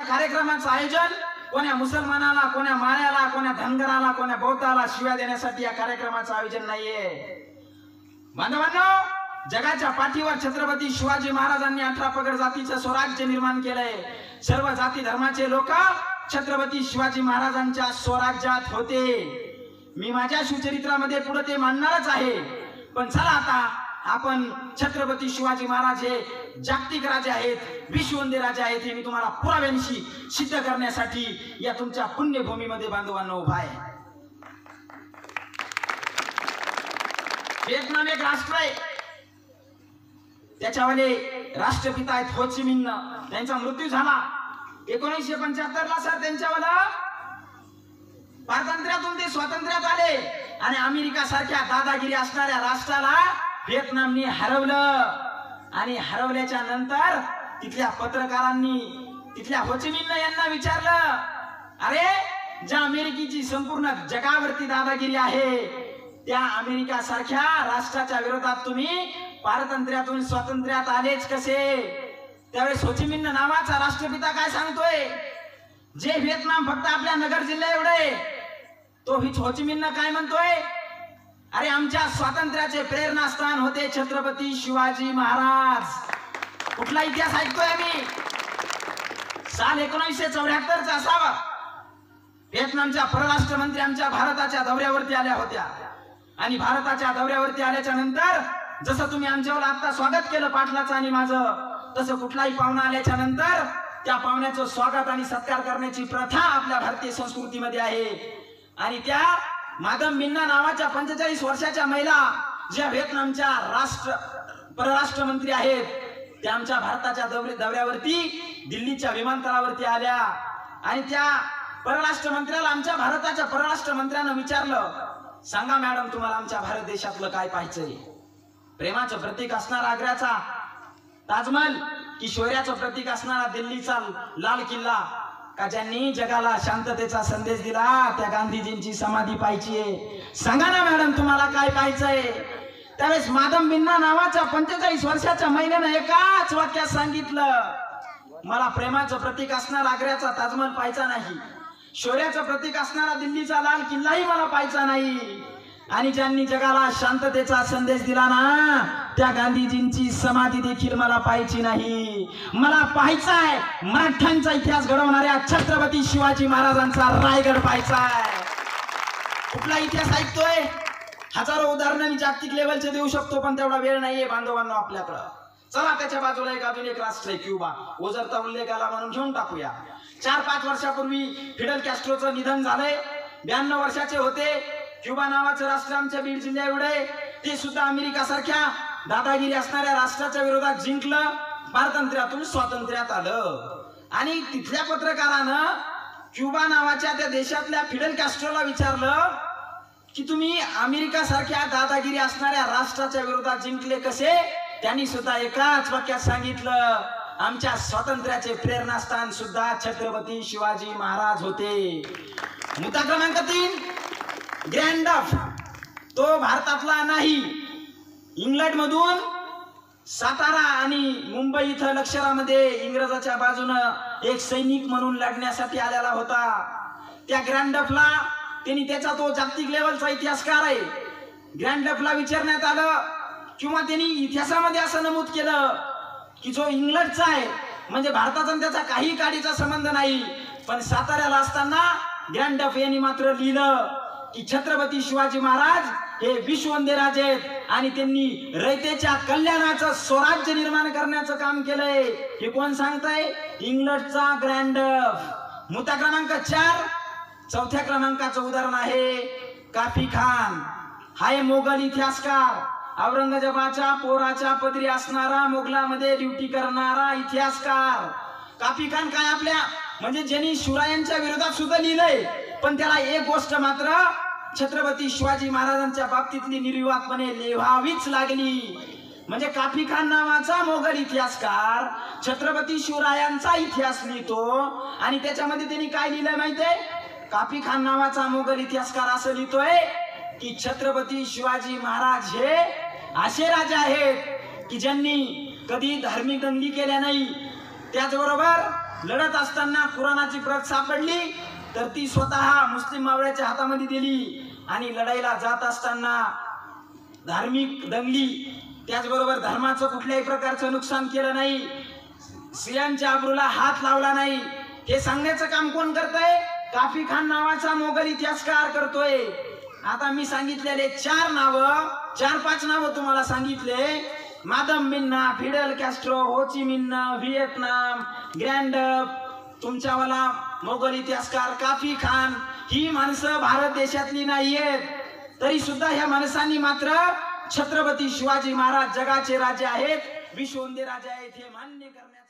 कार्यक्रमाचं आयोजन कोण्या मुसलमानाला, कोण्या माळ्याला, कोण्या धनगराला, कोण्या बौद्धाला शिव्या देण्यासाठी या कार्यक्रमाचं आयोजन नाहीये। बांधवांनो, जगाच्या पाठीवर छत्रपती शिवाजी महाराजांनी 18 पगड जातीचं स्वराज्य निर्माण केलंय। सर्व जाती धर्माचे लोक छत्रपती शिवाजी महाराजांच्या स्वराज्यात होते। मी माझ्या शिवचरित्रामध्ये पुढे ते मांडणारच आहे। पण चला आता आपण छत्रपती शिवाजी महाराज हे जागतिक राजे आहेत, विश्ववंदे राजे आहेत हे मी तुम्हाला पुराव्यांशी सिद्ध करण्यासाठी या तुमच्या पुण्यभूमीमध्ये बांधवांनो उभा आहे। व्हिएतनाम एक राष्ट्र आहे, त्याच्यावाले राष्ट्रपिता आहेत हो ची मिन्ह। त्यांचा मृत्यू झाला 1975 ला। सर त्यांच्यावाला स्वातंत्र्यातून ते स्वातंत्र्यात आले आणि अमेरिका सारख्या दादागिरी असणाऱ्या राष्ट्राला व्हिएतनामने हरवलं। आणि हरवल्याच्या नंतर तिथल्या पत्रकारांनी तिथल्या हो ची मिन्ह यांना विचारलं, अरे ज्या अमेरिकेची संपूर्ण जगावरती दादागिरी आहे त्या अमेरिका सारख्या राष्ट्राच्या विरोधात तुम्ही पारतंत्र्यातून स्वातंत्र्यात आलेच कसे? त्यावेळेस हो ची मिन्ह नावाचा राष्ट्रपिता काय सांगतोय, जे व्हिएतनाम फक्त आपल्या नगर जिल्ह्या एवढे, तो हो ची मिन्ह काय म्हणतोय, अरे आमच्या स्वातंत्र्याचे प्रेरणास्थान होते छत्रपती शिवाजी महाराज। कुठला इतिहास ऐकतोय आम्ही? साल 1974 चा असावा। व्हिएतनामच्या परराष्ट्र मंत्री आमच्या भारताच्या दौऱ्यावरती आल्या होत्या आणि भारताच्या दौऱ्यावरती आल्याच्या नंतर जसं तुम्ही आमच्यावर आता स्वागत केलं पाटलाचं आणि माझं, तसं कुठलाही पाहुणा आल्याच्या नंतर त्या पाहुण्याचं स्वागत आणि सत्कार करण्याची प्रथा आपल्या भारतीय संस्कृतीमध्ये आहे। आणि त्या माधम मिन्ना नावाच्या 45 वर्षाच्या महिला ज्या व्हिएतनामच्या परराष्ट्र मंत्री आहेत, त्या आमच्या भारताच्या दौऱ्यावरती दिल्लीच्या विमानतळावरती आल्या आणि त्या परराष्ट्र मंत्र्याला आमच्या भारताच्या परराष्ट्र मंत्र्यानं विचारलं, सांगा मॅडम तुम्हाला आमच्या भारत देशातलं काय पाहायचंय? प्रेमाचं प्रतीक असणारा आग्र्याचा ताजमहल की शौर्याचं प्रतीक असणारा दिल्लीचा लाल किल्ला, का ज्यांनी जगाला शांततेचा संदेश दिला त्या गांधीजींची समाधी पाहिजे? सांगा ना मॅडम तुम्हाला काय पाहायचंय? त्यावेळेस माधम मिन्ना नावाच्या 45 वर्षाच्या महिलेनं एकाच वाक्यात सांगितलं, मला प्रेमाचं प्रतीक असणारा आग्र्याचा ताजमहल पाहायचा नाही, शौर्याचं प्रतीक असणारा दिल्लीचा लाल किल्लाही मला पाहायचा नाही, आणि ज्यांनी जगाला शांततेचा संदेश दिला ना त्या गांधीजींची समाधी देखील मला पाहायची नाही। मला पाहायचा आहे मराठ्यांचा इतिहास घडवणाऱ्या छत्रपती शिवाजी महाराजांचा रायगड पाहायचा आहे। कुठला इतिहास ऐकतोय? हजारो उदाहरणं मी जागतिक लेवलचे देऊ शकतो पण तेवढा वेळ नाहीये बांधवांनो आपल्याकडं। चला त्याच्या बाजूला अजून एक राष्ट्र आहे क्युबा, ओझरता उल्लेख आला म्हणून घेऊन टाकूया। 4-5 वर्षापूर्वी फिडेल कॅस्ट्रोचं निधन झालंय, 92 वर्षाचे होते। क्युबा नावाचं राष्ट्र आमच्या बीड जिल्ह्या एवढे, ते सुद्धा अमेरिका सारख्या दादागिरी असणाऱ्या राष्ट्राच्या विरोधात जिंकलं, पारतंत्र्यातून स्वातंत्र्यात आलं। आणि तिथल्या पत्रकारानं क्युबा नावाच्या त्या देशातल्या फिडेल कॅस्ट्रोला विचारलं की तुम्ही अमेरिका सारख्या दादागिरी असणाऱ्या राष्ट्राच्या विरोधात जिंकले कसे? त्यांनी सुद्धा एकाच वाक्यात सांगितलं, आमच्या स्वातंत्र्याचे प्रेरणास्थान सुद्धा छत्रपती शिवाजी महाराज होते। मुद्दा क्रमांक 3, ग्रँड डफ, तो भारतातला नाही, इंग्लंड मधून सातारा आणि मुंबई इथं लष्करामध्ये इंग्रजाच्या बाजूनं एक सैनिक म्हणून लढण्यासाठी आलेला होता। त्या ग्रँड डफला त्यांनी त्याचा तो जागतिक लेवलचा इतिहासकार आहे, ग्रँड डफला विचारण्यात आलं किंवा त्यांनी इतिहासामध्ये असं नमूद केलं की जो इंग्लंडचा आहे म्हणजे भारताचा त्याचा काही काडीचा संबंध नाही, पण साताऱ्याला असताना ग्रँड डफ यांनी मात्र लिहिलं की छत्रपती शिवाजी महाराज हे विश्ववंदे राजे आहेत आणि त्यांनी रयतेच्या कल्याणाचं स्वराज्य निर्माण करण्याचं काम केलंय। हे कोण सांगताय? इंग्लंडचा ग्रँड डफ। मुद्दा क्रमांक 4, चौथ्या क्रमांकाचं उदाहरण आहे काफी खान। हा एक मोगल इतिहासकार, औरंगजेबाच्या पोराच्या पदरी असणारा, मोगलामध्ये ड्युटी करणारा इतिहासकार। काफी खान काय आपल्या म्हणजे ज्यांनी शिवरायांच्या विरोधात सुद्धा लिहिलंय, पण त्याला एक गोष्ट मात्र छत्रपती शिवाजी महाराजांच्या बाबतीतली निर्विवादपणे लिहावीच लागली, म्हणजे काफी खान नावाचा मोगल इतिहासकार छत्रपती शिवरायांचा इतिहास लिहितो आणि त्याच्यामध्ये त्यांनी काय लिहिलंय माहितीये? काफी खान नावाचा मोगल इतिहासकार असं लिहितोय की छत्रपती शिवाजी महाराज हे असे राजे आहेत की ज्यांनी कधी धार्मिक दंगली केल्या नाही, त्याचबरोबर लढत असताना कुराणाची प्रत सापडली तर ती स्वतः मुस्लिम मावळ्याच्या हातामध्ये दिली आणि लढाईला जात असताना धार्मिक दंगली, त्याचबरोबर धर्माचं कुठल्याही प्रकारचं नुकसान केलं नाही, स्त्रियांच्या अब्रूला हात लावला नाही, हे सांगण्याचं काम कोण करतोय? काफी खान नावाचा मोगल इतिहासकार करतोय. आता मी सांगितलेले 4-5 नावं तुम्हाला सांगितले, मादम मिन्ना, फिडेल कॅस्ट्रो, होची मिन्ना, व्हिएतनाम, ग्रँडप, तुमच्यावाला मोगल इतिहासकार काफी खान, ही माणसं भारत देशातली नाहीयेत. तरी सुद्धा ह्या माणसांनी मात्र छत्रपती शिवाजी महाराज जगाचे राजे आहेत, विश्ववंदे राजे आहेत हे मान्य करण्यात